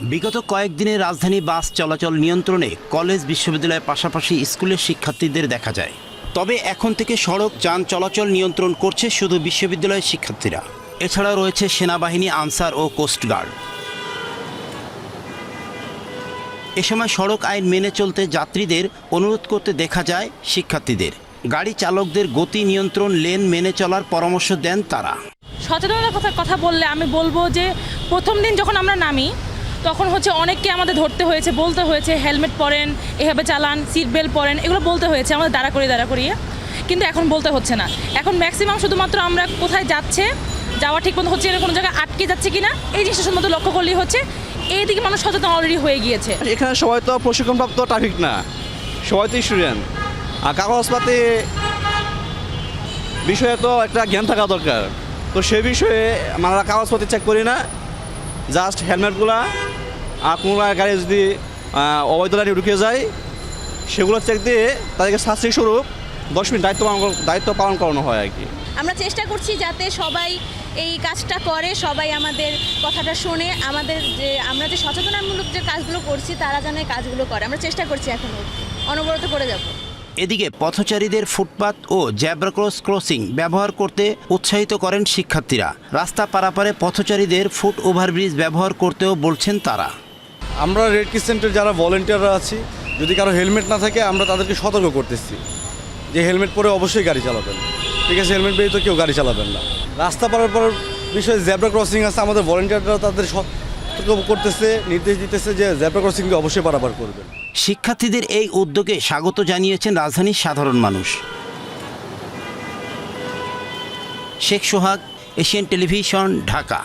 বিগত কয়েকদিনে রাজধানী বাস চলাচল নিয়ন্ত্রণে কলেজ বিশ্ববিদ্যালয়ের পাশাপাশি স্কুলের শিক্ষার্থীদের দেখা যায়। তবে এখন থেকে সড়ক যান চলাচল নিয়ন্ত্রণ করছে শুধু বিশ্ববিদ্যালয়ের শিক্ষার্থীরা। এছাড়াও রয়েছে সেনাবাহিনী, আনসার ও কোস্টগার্ড। এ সময় সড়ক আইন মেনে চলতে যাত্রীদের অনুরোধ করতে দেখা যায় শিক্ষার্থীদের। গাড়ি চালকদের গতি নিয়ন্ত্রণ, লেন মেনে চলার পরামর্শ দেন তারা। সচেতনতার কথা বললে আমি বলবো যে প্রথম দিন যখন আমরা নামি তখন অনেককে আমাদের ধরতে হয়েছে, বলতে হয়েছে হেলমেট পরেন, এভাবে চালান, সিট বেল্ট পরেন, এগুলো বলতে হয়েছে আমাদের দাঁড়া করিয়ে। কিন্তু এখন বলতে হচ্ছে না। এখন ম্যাক্সিমাম শুধুমাত্র আমরা কোথায় যাওয়া ঠিক মতো হচ্ছে, কোনো জায়গায় আটকে যাচ্ছে কিনা এই জিনিসটা শুধুমাত্র লক্ষ্য করলেই হচ্ছে। এইদিকে মানুষ সচেতন অলরেডি হয়ে গিয়েছে। এখানে সবাই তো প্রশিক্ষণপ্রাপ্ত ট্রাফিক না, সবাই তো স্টুডেন্ট। আর কাগজপাতি বিষয়ে তো একটা জ্ঞান থাকা দরকার। তো সে বিষয়ে আমরা কাগজপাতি চেক করি না, জাস্ট হেলমেটগুলা। আর কোনো গাড়ি যদি অবৈধ লাইনে ঢুকে যায় সেগুলো চেক দিয়ে তাদেরকে শাস্তি স্বরূপ 10 মিনিট দায়িত্ব পালন করানো হয় আর কি। আমরা চেষ্টা করছি যাতে সবাই এই কাজটা করে, সবাই আমাদের কথাটা শোনে, আমরা যে সচেতনতামূলক যে কাজগুলো করছি তারা যেন এই কাজগুলো করে। আমরা চেষ্টা করছি, এখনও অনবরত করে যাব। এদিকে পথচারীদের ফুটপাত ও জেব্রা ক্রসিং ব্যবহার করতে উৎসাহিত করেন শিক্ষার্থীরা। রাস্তা পারাপারে পথচারীদের ফুট ওভারব্রিজ ব্যবহার করতেও বলছেন তারা। আমরা রেড ক্রিসেন্টের যারা ভলেন্টিয়াররা আছি, যদি কারো হেলমেট না থাকে আমরা তাদেরকে সতর্ক করতেছি যে হেলমেট পরে অবশ্যই গাড়ি চালাবেন, ঠিক আছে? হেলমেট পেয়ে তো কেউ গাড়ি চালাবেন না। রাস্তা পারাপারের বিষয়ে জেব্রা ক্রসিং আছে, আমাদের ভলেন্টিয়াররা তাদের সতর্ক করতেছে, নির্দেশ দিতেছে যে জেব্রা ক্রসিংকে অবশ্যই পারাপার করবেন। শিক্ষার্থীদের এই উদ্যোগে স্বাগত জানিয়েছেন রাজধানীর সাধারণ মানুষ। শেখ সোহাগ, এশিয়ান টেলিভিশন, ঢাকা।